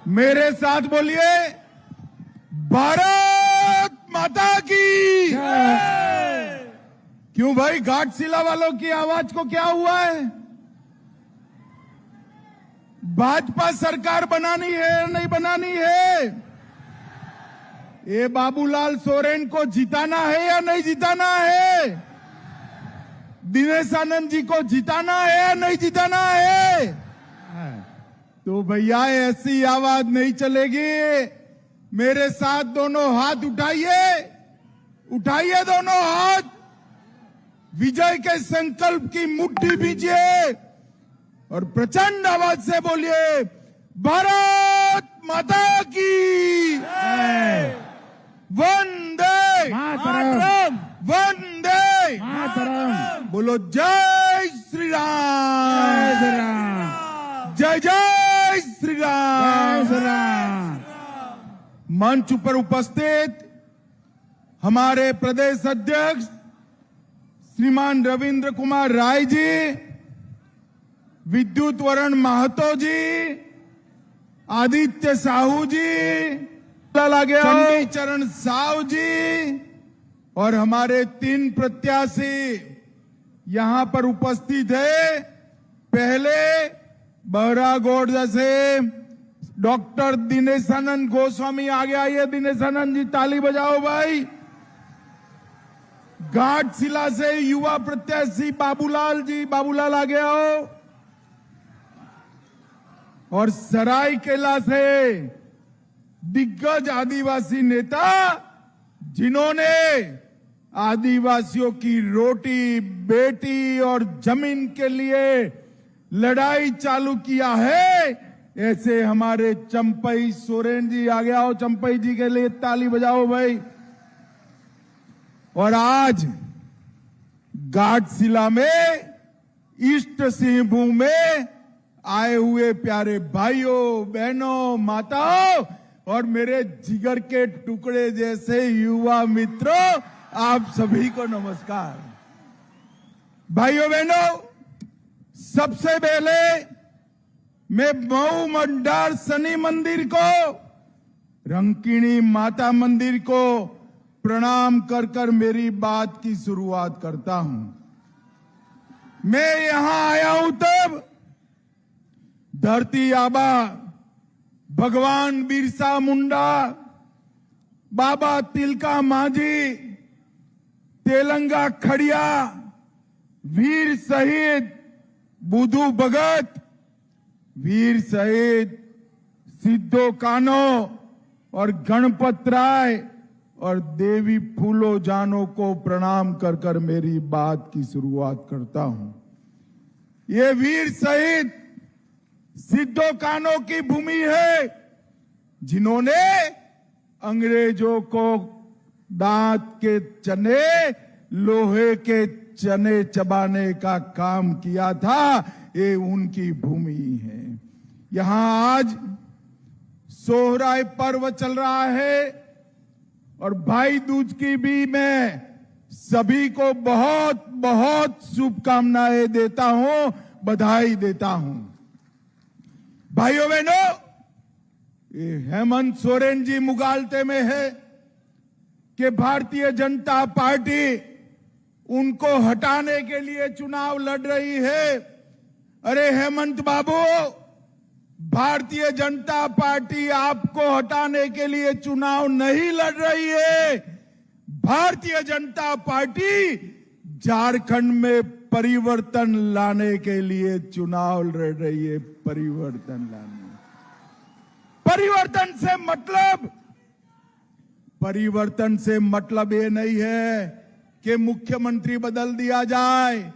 मेरे साथ बोलिए, भारत माता की। क्यों भाई, घाटशिला वालों की आवाज को क्या हुआ है? भाजपा सरकार बनानी है या नहीं बनानी है? ये बाबूलाल सोरेन को जिताना है या नहीं जिताना है? दिनेश आनंद जी को जिताना है या नहीं जिताना है? तो भैया ऐसी आवाज नहीं चलेगी। मेरे साथ दोनों हाथ उठाइए, उठाइए दोनों हाथ, विजय के संकल्प की मुट्ठी भीजिए और प्रचंड आवाज से बोलिए, भारत माता की वंदे मातरम, वंदे मातरम। बोलो जय श्री राम, जय जय श्री राम। मंच पर उपस्थित हमारे प्रदेश अध्यक्ष श्रीमान रविंद्र कुमार राय जी, विद्युत वरण महतो जी, आदित्य साहू जी, चंडी चरण साहू जी और हमारे 3 प्रत्याशी यहां पर उपस्थित है। पहले बहरागोड़ जैसे डॉक्टर दिनेशानंद गोस्वामी आगे आइए। दिनेशानंद जी ताली बजाओ भाई। घाटशिला से युवा प्रत्याशी बाबूलाल जी, बाबूलाल आगे आओ। और सरायकेला से दिग्गज आदिवासी नेता, जिन्होंने आदिवासियों की रोटी, बेटी और जमीन के लिए लड़ाई चालू किया है, ऐसे हमारे चंपई सोरेन जी आगे आओ। चंपई जी के लिए ताली बजाओ भाई। और आज घाटशिला में ईस्ट सिंहभूम में आए हुए प्यारे भाइयों, बहनों, माताओं और मेरे जिगर के टुकड़े जैसे युवा मित्रों, आप सभी को नमस्कार। भाइयों बहनों, सबसे पहले मैं मऊ मंडार शनि मंदिर को, रंकिणी माता मंदिर को प्रणाम कर कर मेरी बात की शुरुआत करता हूं। मैं यहां आया हूं तब धरती आबा भगवान बिरसा मुंडा, बाबा तिलका मांझी, तेलंगा खड़िया, वीर शहीद बुधू भगत, वीर शहीद सिद्धो कानो और गणपत राय और देवी फूलो जानो को प्रणाम कर कर मेरी बात की शुरुआत करता हूं। ये वीर शहीद सिद्धो कानो की भूमि है, जिन्होंने अंग्रेजों को दांत के चने, लोहे के चने चबाने का काम किया था। ये उनकी भूमि है। यहां आज सोहराय पर्व चल रहा है और भाई दूज की भी मैं सभी को बहुत बहुत शुभकामनाएं देता हूं, बधाई देता हूं। भाइयों बहनों, ये हेमंत सोरेन जी मुगालते में है कि भारतीय जनता पार्टी उनको हटाने के लिए चुनाव लड़ रही है। अरे हेमंत बाबू, भारतीय जनता पार्टी आपको हटाने के लिए चुनाव नहीं लड़ रही है। भारतीय जनता पार्टी झारखंड में परिवर्तन लाने के लिए चुनाव लड़ रही है। परिवर्तन लाने, परिवर्तन से मतलब ये नहीं है कि मुख्यमंत्री बदल दिया जाए,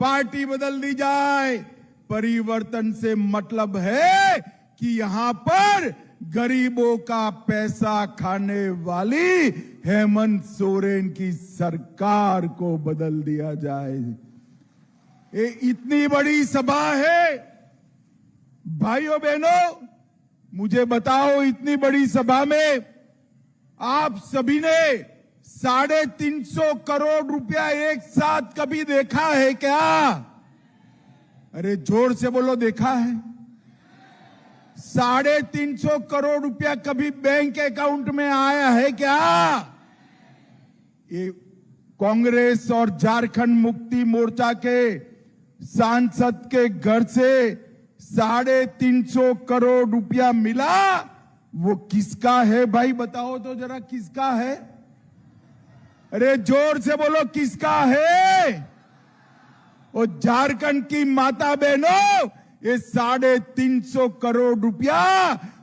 पार्टी बदल दी जाए। परिवर्तन से मतलब है कि यहां पर गरीबों का पैसा खाने वाली हेमंत सोरेन की सरकार को बदल दिया जाए। ये इतनी बड़ी सभा है। भाइयों बहनों, मुझे बताओ, इतनी बड़ी सभा में आप सभी ने 350 करोड़ रुपया एक साथ कभी देखा है क्या? अरे जोर से बोलो, देखा है? 350 करोड़ रुपया कभी बैंक अकाउंट में आया है क्या? ये कांग्रेस और झारखंड मुक्ति मोर्चा के सांसद के घर से 350 करोड़ रुपया मिला, वो किसका है भाई? बताओ तो जरा, किसका है? अरे जोर से बोलो, किसका है? और झारखंड की माता बहनों, ये 350 करोड़ रुपया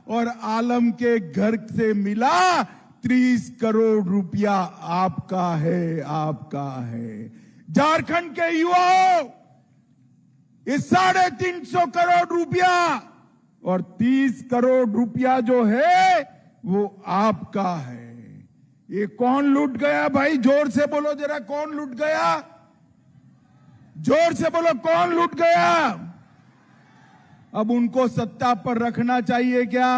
और आलम के घर से मिला 30 करोड़ रुपया आपका है, आपका है। झारखंड के युवाओं, ये 350 करोड़ रुपया और 30 करोड़ रुपया जो है वो आपका है। ये कौन लूट गया भाई? जोर से बोलो जरा, कौन लूट गया? जोर से बोलो, कौन लूट गया? अब उनको सत्ता पर रखना चाहिए क्या?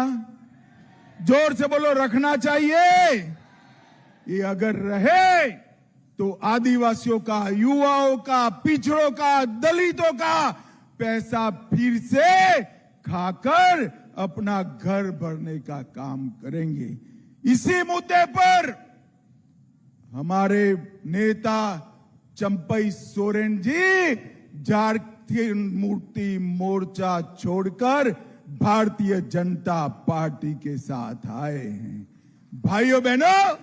जोर से बोलो, रखना चाहिए? ये अगर रहे तो आदिवासियों का, युवाओं का, पिछड़ों का, दलितों का पैसा फिर से खाकर अपना घर भरने का काम करेंगे। इसी मुद्दे पर हमारे नेता चंपई सोरेन जी झारखंड मुक्ति मोर्चा छोड़कर भारतीय जनता पार्टी के साथ आए हैं। भाइयों बहनों,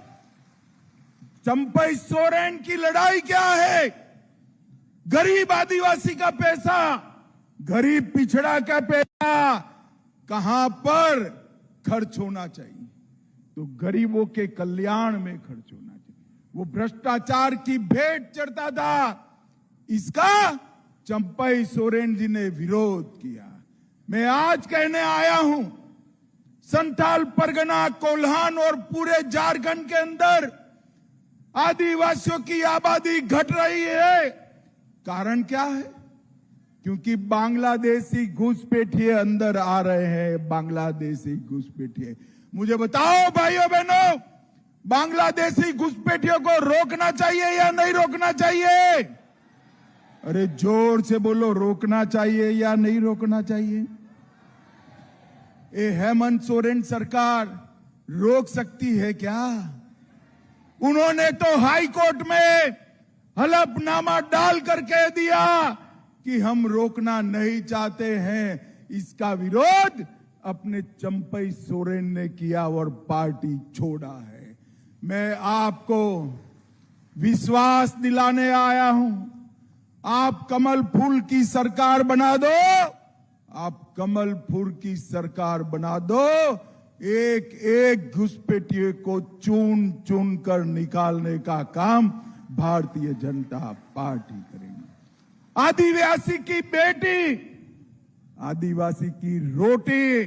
चंपई सोरेन की लड़ाई क्या है? गरीब आदिवासी का पैसा, गरीब पिछड़ा का पैसा कहां पर खर्च होना चाहिए? तो गरीबों के कल्याण में खर्च होना चाहिए। वो भ्रष्टाचार की भेंट चढ़ता था, इसका चंपई सोरेन जी ने विरोध किया। मैं आज कहने आया हूं, संथाल परगना, कोल्हान और पूरे झारखंड के अंदर आदिवासियों की आबादी घट रही है। कारण क्या है? क्योंकि बांग्लादेशी घुसपैठिए अंदर आ रहे हैं, बांग्लादेशी घुसपैठिए। मुझे बताओ भाइयों बहनों, बांग्लादेशी घुसपैठियों को रोकना चाहिए या नहीं रोकना चाहिए? अरे जोर से बोलो, रोकना चाहिए या नहीं रोकना चाहिए? ये हेमंत सोरेन सरकार रोक सकती है क्या? उन्होंने तो हाई कोर्ट में हलफनामा डाल कर कह दिया कि हम रोकना नहीं चाहते हैं। इसका विरोध अपने चंपई सोरेन ने किया और पार्टी छोड़ा है। मैं आपको विश्वास दिलाने आया हूं, आप कमल फूल की सरकार बना दो, आप कमल फूल की सरकार बना दो। एक एक घुसपैठिए को चुन चुन कर निकालने का काम भारतीय जनता पार्टी करेगी। आदिवासी की बेटी, आदिवासी की रोटी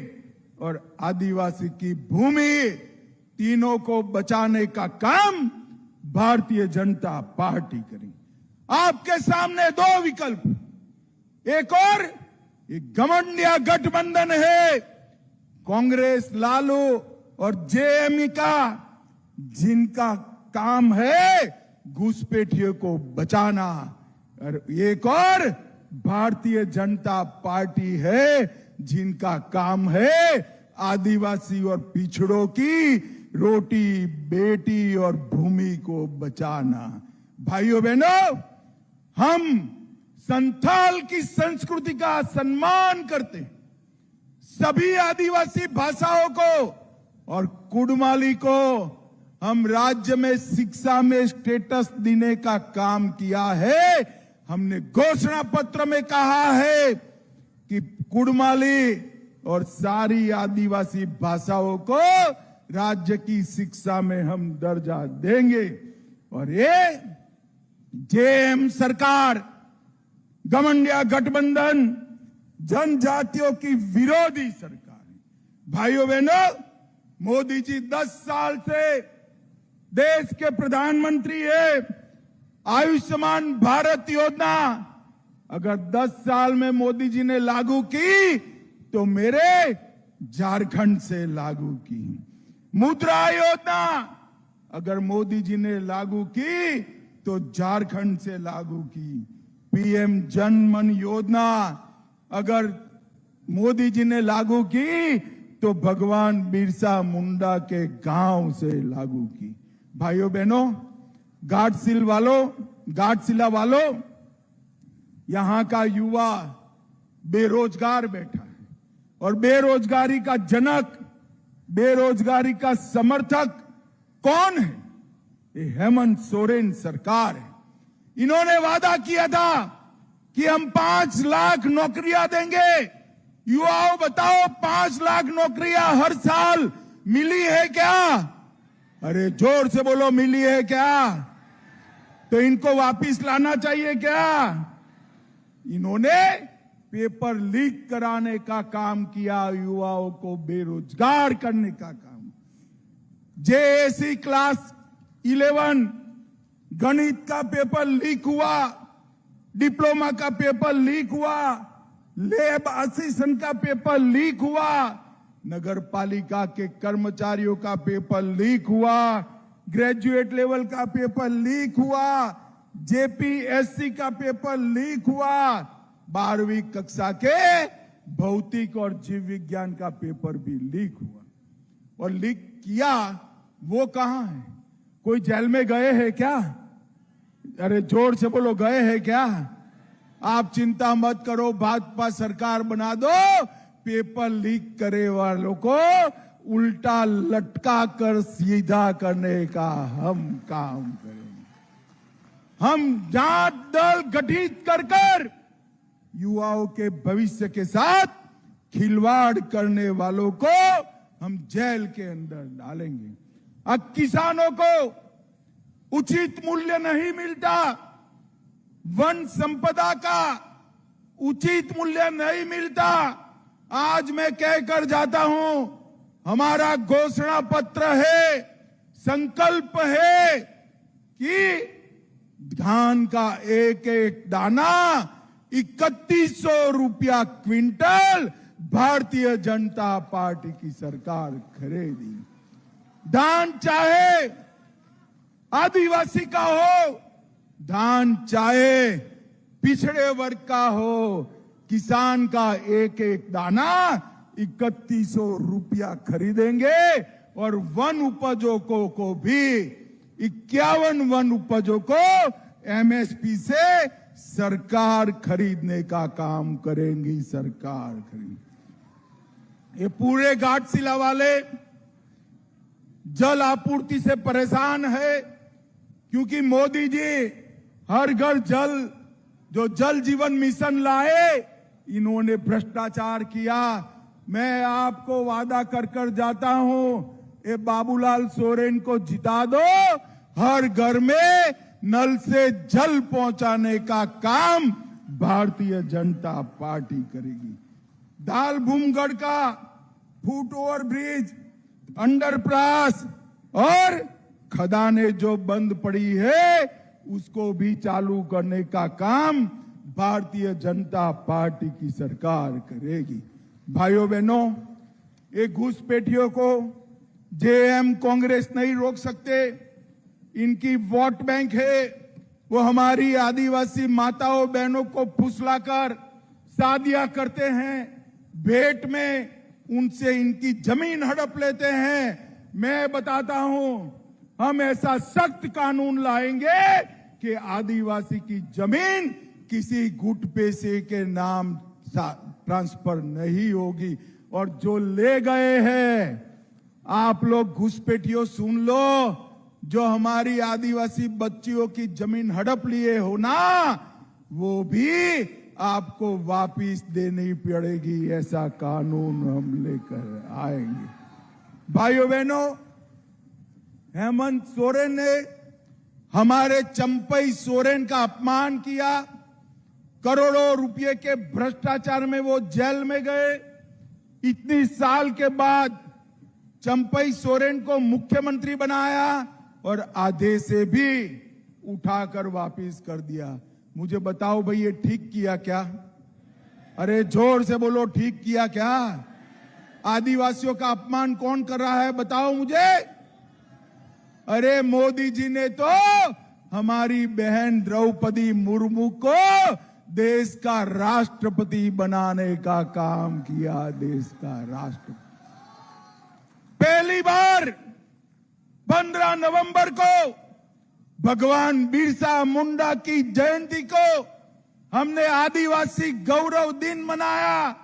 और आदिवासी की भूमि, तीनों को बचाने का काम भारतीय जनता पार्टी करेगी। आपके सामने दो विकल्प, एक और एक घमंडिया गठबंधन है कांग्रेस, लालू और जेएमई का, जिनका काम है घुसपैठियों को बचाना, और एक और भारतीय जनता पार्टी है जिनका काम है आदिवासी और पिछड़ों की रोटी, बेटी और भूमि को बचाना। भाइयों बहनों, हम संथाल की संस्कृति का सम्मान करते हैं। सभी आदिवासी भाषाओं को और कुड़माली को हम राज्य में शिक्षा में स्टेटस देने का काम किया है। हमने घोषणा पत्र में कहा है कि कुड़माली और सारी आदिवासी भाषाओं को राज्य की शिक्षा में हम दर्जा देंगे। और ये जेएम सरकार, घमंडिया गठबंधन जनजातियों की विरोधी सरकार है। भाइयों बहनों, मोदी जी 10 साल से देश के प्रधानमंत्री है। आयुष्मान भारत योजना अगर 10 साल में मोदी जी ने लागू की तो मेरे झारखंड से लागू की। मुद्रा योजना अगर मोदी जी ने लागू की तो झारखंड से लागू की। पीएम जन मन योजना अगर मोदी जी ने लागू की तो भगवान बिरसा मुंडा के गांव से लागू की। भाइयों बहनों, घाटशिला वालों, यहां का युवा बेरोजगार बैठा है और बेरोजगारी का जनक, बेरोजगारी का समर्थक कौन है? ये हेमंत सोरेन सरकार है। इन्होंने वादा किया था कि हम 5 लाख नौकरियां देंगे। युवाओं बताओ, 5 लाख नौकरियां हर साल मिली है क्या? अरे जोर से बोलो, मिली है क्या? तो इनको वापिस लाना चाहिए क्या? इन्होंने पेपर लीक कराने का काम किया, युवाओं को बेरोजगार करने का काम। जेएससी क्लास 11 गणित का पेपर लीक हुआ, डिप्लोमा का पेपर लीक हुआ, लैब असिस्टेंट का पेपर लीक हुआ, नगर पालिका के कर्मचारियों का पेपर लीक हुआ, ग्रेजुएट लेवल का पेपर लीक हुआ, जेपीएससी का पेपर लीक हुआ, 12वीं कक्षा के भौतिक और जीव विज्ञान का पेपर भी लीक हुआ। और लीक किया वो कहां है? कोई जेल में गए हैं क्या? अरे जोर से बोलो, गए हैं क्या? आप चिंता मत करो, भाजपा सरकार बना दो, पेपर लीक करे वालों को उल्टा लटका कर सीधा करने का हम काम करेंगे। हम जांच दल गठित कर युवाओं के भविष्य के साथ खिलवाड़ करने वालों को हम जेल के अंदर डालेंगे। अब किसानों को उचित मूल्य नहीं मिलता, वन संपदा का उचित मूल्य नहीं मिलता। आज मैं कहकर जाता हूं, हमारा घोषणा पत्र है, संकल्प है कि धान का एक एक दाना 3100 रुपया क्विंटल भारतीय जनता पार्टी की सरकार खरीदी। धान चाहे आदिवासी का हो, धान चाहे पिछड़े वर्ग का हो, किसान का एक एक दाना 3100 रुपया खरीदेंगे और वन उपजों को भी 51 वन उपजों को एमएसपी से सरकार खरीदने का काम करेंगी। सरकार खरीद। ये पूरे घाटशिला वाले जल आपूर्ति से परेशान है, क्योंकि मोदी जी हर घर जल, जो जल जीवन मिशन लाए, इन्होंने भ्रष्टाचार किया। मैं आपको वादा कर जाता हूं, ये बाबूलाल सोरेन को जिता दो, हर घर में नल से जल पहुंचाने का काम भारतीय जनता पार्टी करेगी। दाल भूमगढ़ का फुट ओवर ब्रिज, अंडरपास और खदानें जो बंद पड़ी है, उसको भी चालू करने का काम भारतीय जनता पार्टी की सरकार करेगी। भाइयों बहनों, ये घुसपैठियों को जेएम कांग्रेस नहीं रोक सकते। इनकी वोट बैंक है, वो हमारी आदिवासी माताओं बहनों को फुसलाकर शादियां करते हैं, भेंट में उनसे इनकी जमीन हड़प लेते हैं। मैं बताता हूं, हम ऐसा सख्त कानून लाएंगे कि आदिवासी की जमीन किसी गुट पैसे के नाम ट्रांसफर नहीं होगी। और जो ले गए हैं, आप लोग घुसपैठियों सुन लो, जो हमारी आदिवासी बच्चियों की जमीन हड़प लिए हो ना, वो भी आपको वापिस देनी पड़ेगी। ऐसा कानून हम लेकर आएंगे। भाइयों बहनों, हेमंत सोरेन ने हमारे चंपई सोरेन का अपमान किया। करोड़ों रुपए के भ्रष्टाचार में वो जेल में गए। इतनी साल के बाद चंपई सोरेन को मुख्यमंत्री बनाया और आधे से भी उठाकर वापिस कर दिया। मुझे बताओ भाई, ये ठीक किया क्या? अरे जोर से बोलो, ठीक किया क्या? आदिवासियों का अपमान कौन कर रहा है, बताओ मुझे। अरे मोदी जी ने तो हमारी बहन द्रौपदी मुर्मू को देश का राष्ट्रपति बनाने का काम किया। देश का राष्ट्रपति पहली बार 15 नवंबर को भगवान बिरसा मुंडा की जयंती को हमने आदिवासी गौरव दिन मनाया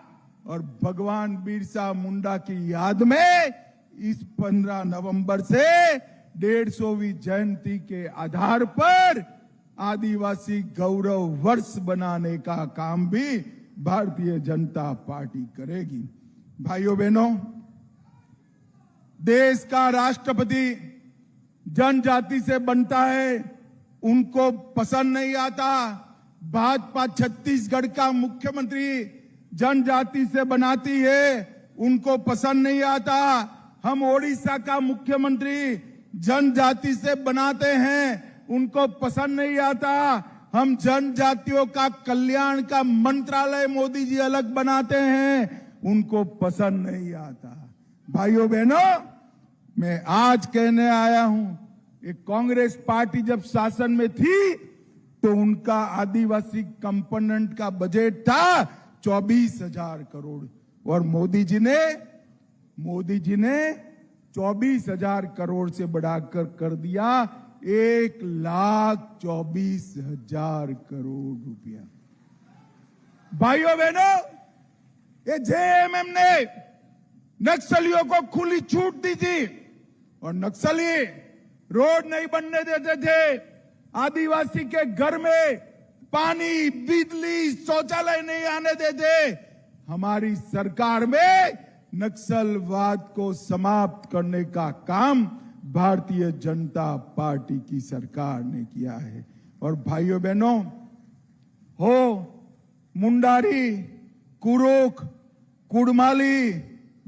और भगवान बिरसा मुंडा की याद में इस 15 नवंबर से 150वीं जयंती के आधार पर आदिवासी गौरव वर्ष बनाने का काम भी भारतीय जनता पार्टी करेगी। भाइयों बहनों, देश का राष्ट्रपति जनजाति से बनता है, उनको पसंद नहीं आता। भाजपा छत्तीसगढ़ का मुख्यमंत्री जनजाति से बनाती है, उनको पसंद नहीं आता। हम ओडिशा का मुख्यमंत्री जनजाति से बनाते हैं, उनको पसंद नहीं आता। हम जनजातियों का कल्याण का मंत्रालय मोदी जी अलग बनाते हैं, उनको पसंद नहीं आता। भाइयों बहनों, मैं आज कहने आया हूं, ये कांग्रेस पार्टी जब शासन में थी तो उनका आदिवासी कंपोनेंट का बजट था 24,000 करोड़ और मोदी जी ने 24,000 करोड़ से बढ़ाकर कर दिया 1,24,000 करोड़ रुपया। भाइयों बहनों, ये जेएमएम ने नक्सलियों को खुली छूट दी थी और नक्सली रोड नहीं बनने देते थे, आदिवासी के घर में पानी, बिजली, शौचालय नहीं आने देते। हमारी सरकार में नक्सलवाद को समाप्त करने का काम भारतीय जनता पार्टी की सरकार ने किया है। और भाइयों बहनों, हो मुंडारी, कुरुख, कुड़माली,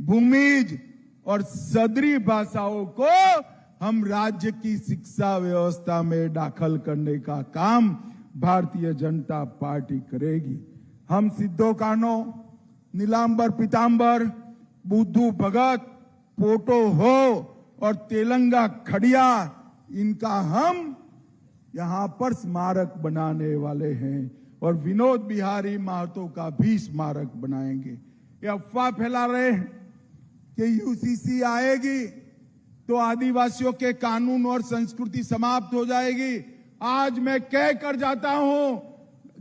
भूमिज और सदरी भाषाओं को हम राज्य की शिक्षा व्यवस्था में दाखिल करने का काम भारतीय जनता पार्टी करेगी। हम सिद्धो कान्हो, नीलांबर पीतांबर, बुद्धू भगत, पोटो हो और तेलंगा खड़िया, इनका हम यहां पर स्मारक बनाने वाले हैं और विनोद बिहारी महतो का भी स्मारक बनाएंगे। ये अफवाह फैला रहे हैं कि यूसीसी आएगी तो आदिवासियों के कानून और संस्कृति समाप्त हो जाएगी। आज मैं कह कर जाता हूं,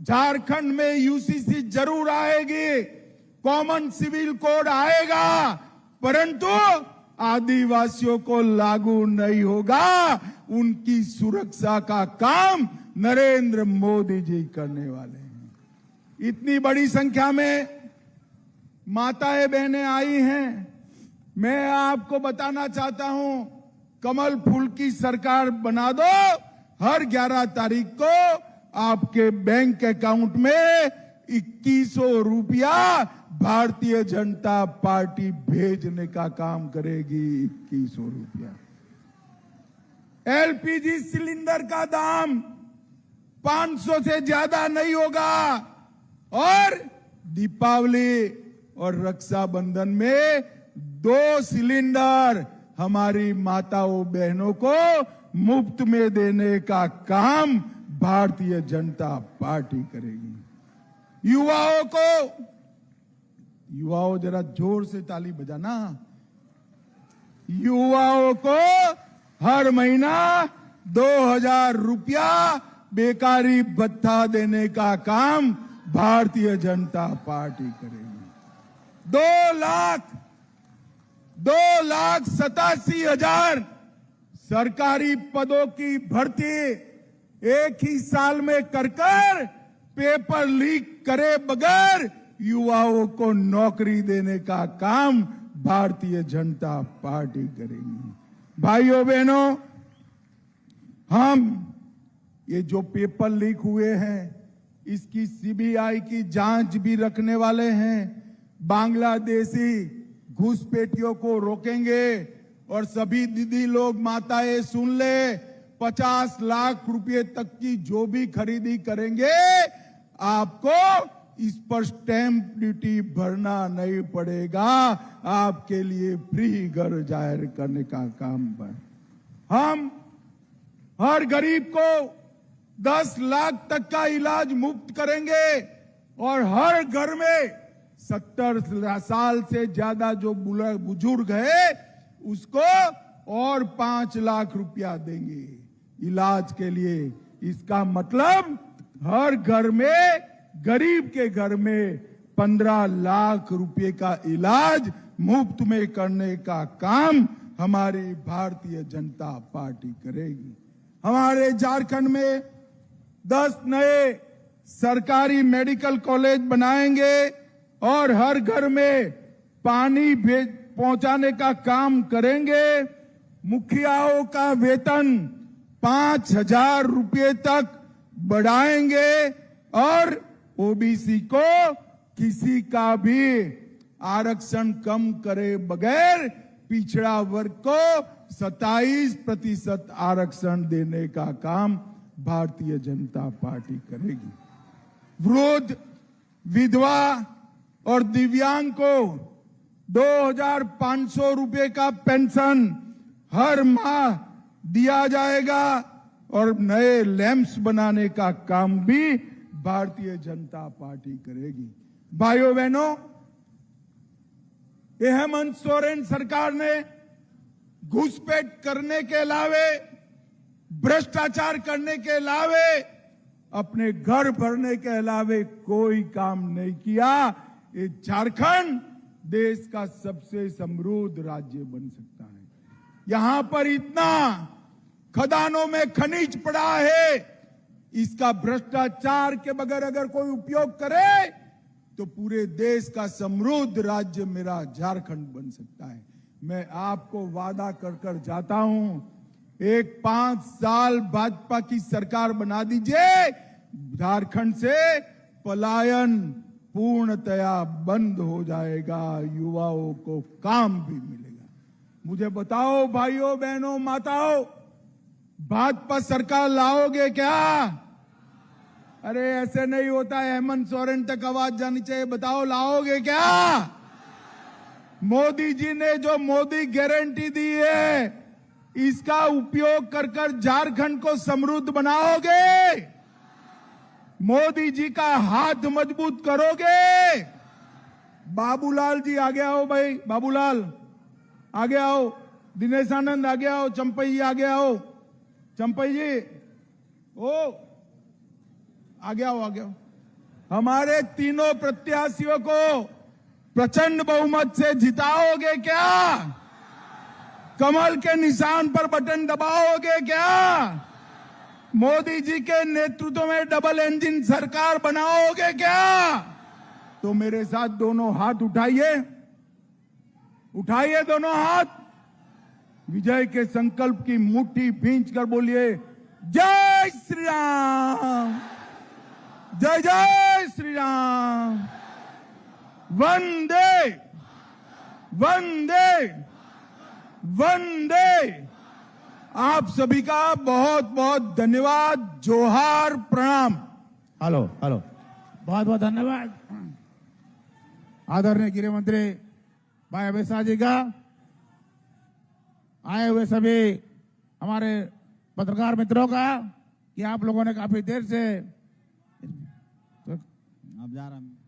झारखंड में यूसीसी जरूर आएगी, कॉमन सिविल कोड आएगा, परंतु आदिवासियों को लागू नहीं होगा। उनकी सुरक्षा का काम नरेंद्र मोदी जी करने वाले हैं। इतनी बड़ी संख्या में माताएं बहनें आई हैं। मैं आपको बताना चाहता हूं, कमल फूल की सरकार बना दो, हर 11 तारीख को आपके बैंक अकाउंट में 2100 रुपया भारतीय जनता पार्टी भेजने का काम करेगी। 2100 रुपया। एलपीजी सिलेंडर का दाम 500 से ज्यादा नहीं होगा और दीपावली और रक्षाबंधन में 2 सिलेंडर हमारी माताओं बहनों को मुफ्त में देने का काम भारतीय जनता पार्टी करेगी। युवाओं जरा जोर से ताली बजाना। युवाओं को हर महीना 2,000 रुपया बेकारी भत्ता देने का काम भारतीय जनता पार्टी करेगी। 2,87,000 सरकारी पदों की भर्ती एक ही साल में कर पेपर लीक करे बगैर युवाओं को नौकरी देने का काम भारतीय जनता पार्टी करेगी। भाइयों बहनों, हम ये जो पेपर लीक हुए हैं इसकी सीबीआई की जांच भी रखने वाले हैं। बांग्लादेशी घुसपैठियों को रोकेंगे और सभी दीदी लोग, माताएं सुन ले, 50 लाख रुपए तक की जो भी खरीदी करेंगे आपको इस पर स्टैंप ड्यूटी भरना नहीं पड़ेगा। आपके लिए फ्री घर जाहिर करने का काम पर हम हर गरीब को 10 लाख तक का इलाज मुफ्त करेंगे और हर घर में 70 साल से ज्यादा जो बुजुर्ग है उसको और 5 लाख रुपया देंगे इलाज के लिए। इसका मतलब हर घर में, गरीब के घर में 15 लाख रुपए का इलाज मुफ्त में करने का काम हमारी भारतीय जनता पार्टी करेगी। हमारे झारखंड में 10 नए सरकारी मेडिकल कॉलेज बनाएंगे और हर घर में पानी पहुंचाने का काम करेंगे। मुखियाओं का वेतन 5,000 रुपए तक बढ़ाएंगे और ओबीसी को किसी का भी आरक्षण कम करे बगैर पिछड़ा वर्ग को 27% आरक्षण देने का काम भारतीय जनता पार्टी करेगी। वृद्ध, विधवा और दिव्यांग को 2,500 रुपए का पेंशन हर माह दिया जाएगा और नए लैंप्स बनाने का काम भी भारतीय जनता पार्टी करेगी। भाइयों बहनों, हेमंत सोरेन सरकार ने घुसपैठ करने के अलावे, भ्रष्टाचार करने के अलावे, अपने घर भरने के अलावे कोई काम नहीं किया। ये झारखंड देश का सबसे समृद्ध राज्य बन सकता है। यहां पर इतना खदानों में खनिज पड़ा है, इसका भ्रष्टाचार के बगैर अगर कोई उपयोग करे तो पूरे देश का समृद्ध राज्य मेरा झारखंड बन सकता है। मैं आपको वादा कर कर जाता हूं, एक 5 साल भाजपा की सरकार बना दीजिए, झारखंड से पलायन पूर्णतया बंद हो जाएगा, युवाओं को काम भी मिलेगा। मुझे बताओ भाइयों बहनों माताओं, भाजपा सरकार लाओगे क्या? अरे ऐसे नहीं होता है, हेमंत सोरेन तक आवाज जानी चाहिए। बताओ लाओगे क्या? मोदी जी ने जो मोदी गारंटी दी है, इसका उपयोग कर कर झारखंड को समृद्ध बनाओगे? मोदी जी का हाथ मजबूत करोगे? बाबूलाल जी आगे आओ भाई, बाबूलाल आगे आओ, दिनेश आनंद आगे आओ, चंपई जी आगे आओ, चंपई जी ओ आगे आओ, आगे आओ। हमारे तीनों प्रत्याशियों को प्रचंड बहुमत से जिताओगे क्या? कमल के निशान पर बटन दबाओगे क्या? मोदी जी के नेतृत्व में डबल इंजन सरकार बनाओगे क्या? तो मेरे साथ दोनों हाथ उठाइए, उठाइए दोनों हाथ, विजय के संकल्प की मुट्ठी भींच कर बोलिए जय श्री राम, जय जय श्री राम, वंदे वंदे वंदे। आप सभी का बहुत बहुत धन्यवाद, जोहार, प्रणाम। हेलो हेलो, बहुत बहुत धन्यवाद आदरणीय गृह मंत्री भाई अमित शाह जी का। आए हुए सभी हमारे पत्रकार मित्रों का कि आप लोगों ने काफी देर से अब जा रहा हूं।